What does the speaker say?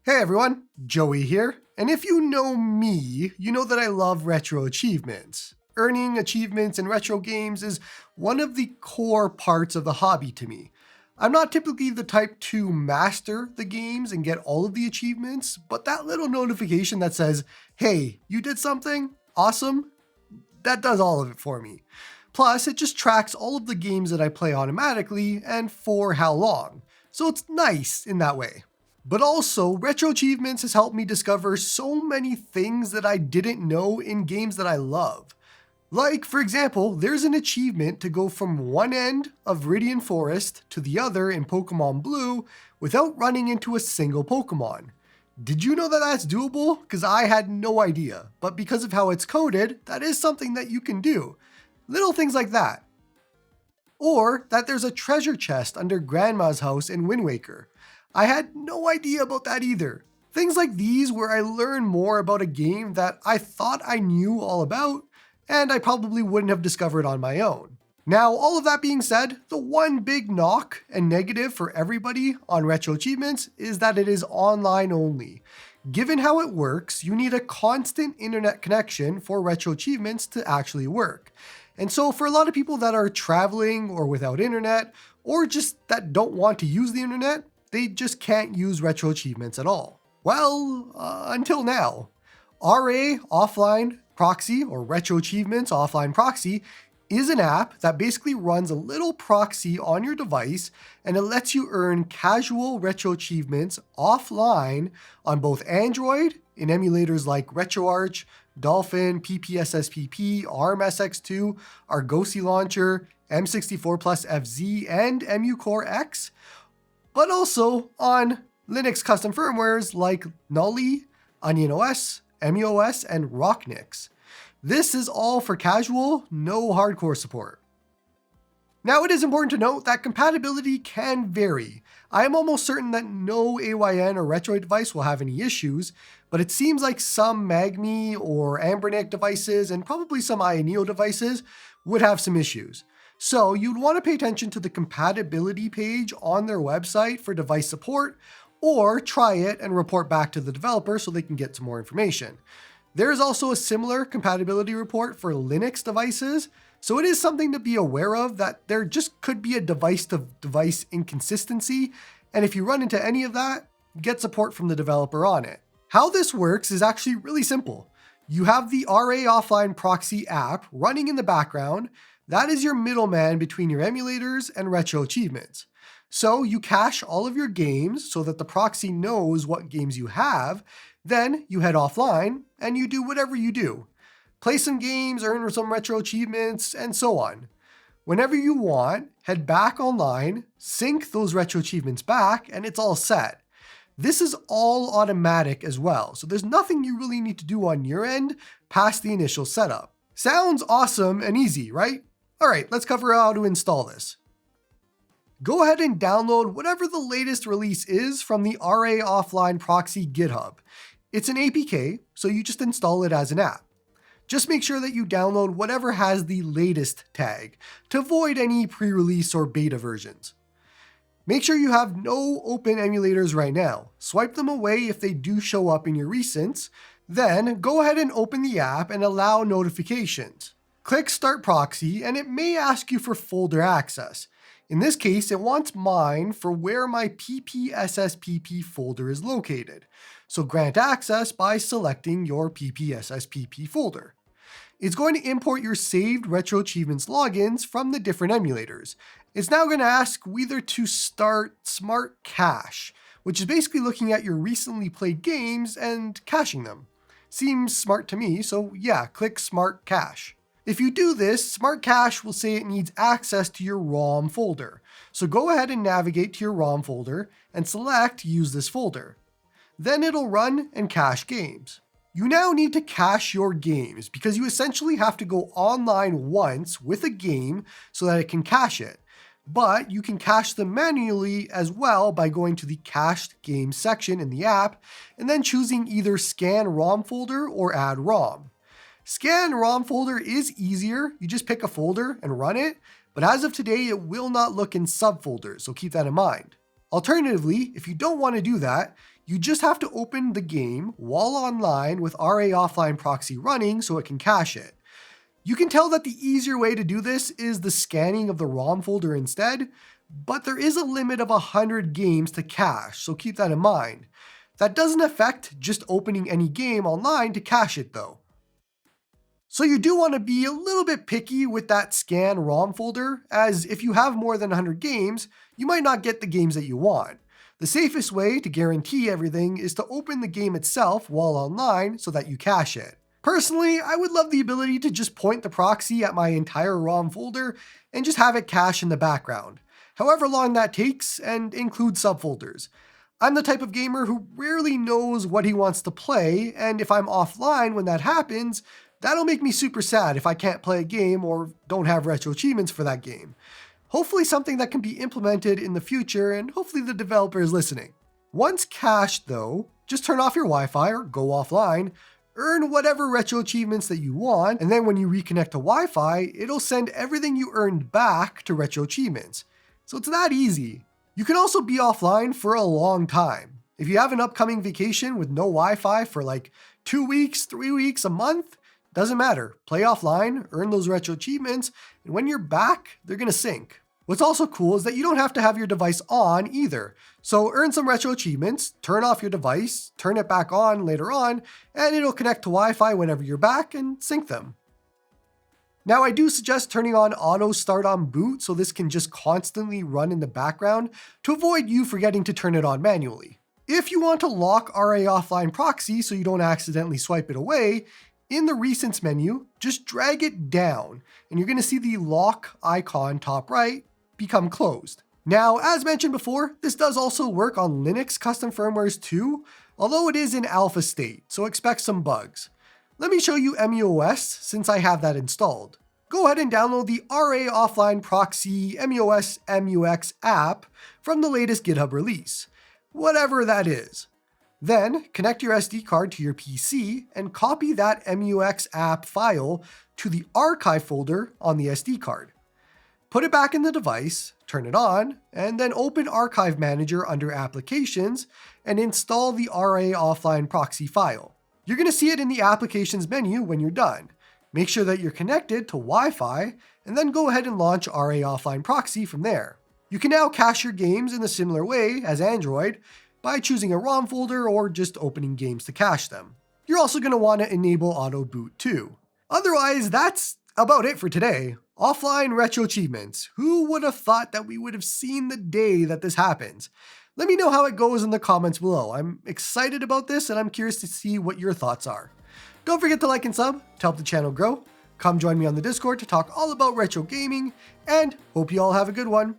Hey everyone, Joey here, and if you know me, you know that I love retro achievements. Earning achievements in retro games is one of the core parts of the hobby to me. I'm not typically the type to master the games and get all of the achievements, but that little notification that says, hey, you did something awesome, that does all of it for me. Plus, it just tracks all of the games that I play automatically and for how long, so it's nice in that way. But also, Retro Achievements has helped me discover so many things that I didn't know in games that I love. Like, for example, there's an achievement to go from one end of Viridian Forest to the other in Pokemon Blue without running into a single Pokemon. Did you know that that's doable? Because I had no idea, but because of how it's coded, that is something that you can do. Little things like that. Or that there's a treasure chest under Grandma's house in Wind Waker. I had no idea about that either. Things like these where I learn more about a game that I thought I knew all about, and I probably wouldn't have discovered on my own. Now, all of that being said, the one big knock and negative for everybody on Retro Achievements is that it is online only. Given how it works, you need a constant internet connection for Retro Achievements to actually work. And so for a lot of people that are traveling or without internet, or just that don't want to use the internet, they just can't use Retro Achievements at all. Well, until now. RAOfflineProxy, or Retro Achievements Offline Proxy, is an app that basically runs a little proxy on your device, and it lets you earn casual Retro Achievements offline on both Android in emulators like RetroArch, Dolphin, PPSSPP, ARM-SX2, Argosy Launcher, M64 Plus FZ, and EmuCore X, but also on Linux custom firmwares like Nully, OnionOS, EmuOS, and Rocknix. This is all for casual, no hardcore support. Now, it is important to note that compatibility can vary. I am almost certain that no AYN or Retroid device will have any issues, but it seems like some Magmi or Anbernic devices and probably some Ioneo devices would have some issues. So you'd want to pay attention to the compatibility page on their website for device support, or try it and report back to the developer so they can get some more information. There is also a similar compatibility report for Linux devices, so it is something to be aware of that there just could be a device-to-device inconsistency, and if you run into any of that, get support from the developer on it. How this works is actually really simple. You have the RAOfflineProxy app running in the background. That is your middleman between your emulators and Retro Achievements. So you cache all of your games so that the proxy knows what games you have, then you head offline and you do whatever you do. Play some games, earn some Retro Achievements, and so on. Whenever you want, head back online, sync those Retro Achievements back, and it's all set. This is all automatic as well, so there's nothing you really need to do on your end past the initial setup. Sounds awesome and easy, right? All right, let's cover how to install this. Go ahead and download whatever the latest release is from the RAOfflineProxy GitHub. It's an APK, so you just install it as an app. Just make sure that you download whatever has the latest tag to avoid any pre-release or beta versions. Make sure you have no open emulators right now. Swipe them away if they do show up in your recents. Then go ahead and open the app and allow notifications. Click Start Proxy and it may ask you for folder access. In this case, it wants mine for where my PPSSPP folder is located. So grant access by selecting your PPSSPP folder. It's going to import your saved Retro Achievements logins from the different emulators. It's now going to ask whether to start Smart Cache, which is basically looking at your recently played games and caching them. Seems smart to me, so yeah, click Smart Cache. If you do this, Smart Cache will say it needs access to your ROM folder. So go ahead and navigate to your ROM folder and select Use this folder. Then it'll run and cache games. You now need to cache your games because you essentially have to go online once with a game so that it can cache it. But you can cache them manually as well by going to the Cached Games section in the app and then choosing either Scan ROM folder or Add ROM. Scan ROM folder is easier, you just pick a folder and run it, but as of today it will not look in subfolders, so keep that in mind. Alternatively, if you don't want to do that, you just have to open the game while online with RAOfflineProxy running so it can cache it. You can tell that the easier way to do this is the scanning of the ROM folder instead, but there is a limit of 100 games to cache, so keep that in mind. That doesn't affect just opening any game online to cache it though. So you do want to be a little bit picky with that scan ROM folder, as if you have more than 100 games, you might not get the games that you want. The safest way to guarantee everything is to open the game itself while online so that you cache it. Personally, I would love the ability to just point the proxy at my entire ROM folder and just have it cache in the background, however long that takes, and include subfolders. I'm the type of gamer who rarely knows what he wants to play, and if I'm offline when that happens, that'll make me super sad if I can't play a game or don't have retro achievements for that game. Hopefully something that can be implemented in the future, and hopefully the developer is listening. Once cached though, just turn off your Wi-Fi or go offline, earn whatever retro achievements that you want, and then when you reconnect to Wi-Fi, it'll send everything you earned back to retro achievements. So it's that easy. You can also be offline for a long time. If you have an upcoming vacation with no Wi-Fi for like 2 weeks, 3 weeks, a month, doesn't matter. Play offline, earn those retro achievements, and when you're back, they're gonna sync. What's also cool is that you don't have to have your device on either. So earn some retro achievements, turn off your device, turn it back on later on, and it'll connect to Wi-Fi whenever you're back and sync them. Now I do suggest turning on auto start on boot so this can just constantly run in the background to avoid you forgetting to turn it on manually. If you want to lock RAOfflineProxy so you don't accidentally swipe it away, in the recents menu, just drag it down and you're going to see the lock icon top right become closed. Now, as mentioned before, this does also work on Linux custom firmwares too, although it is in alpha state, so expect some bugs. Let me show you MEOS since I have that installed. Go ahead and download the RAOfflineProxy MEOS MUX app from the latest GitHub release, whatever that is. Then connect your SD card to your PC and copy that MUX app file to the archive folder on the SD card. Put it back in the device, turn it on, and then open Archive Manager under Applications and install the RAOfflineProxy file. You're going to see it in the Applications menu when you're done. Make sure that you're connected to Wi-Fi, and then go ahead and launch RAOfflineProxy from there. You can now cache your games in a similar way as Android, by choosing a ROM folder or just opening games to cache them. You're also going to want to enable auto boot too. Otherwise, that's about it for today. Offline retro achievements. Who would have thought that we would have seen the day that this happens? Let me know how it goes in the comments below. I'm excited about this and I'm curious to see what your thoughts are. Don't forget to like and sub to help the channel grow. Come join me on the Discord to talk all about retro gaming, and hope you all have a good one.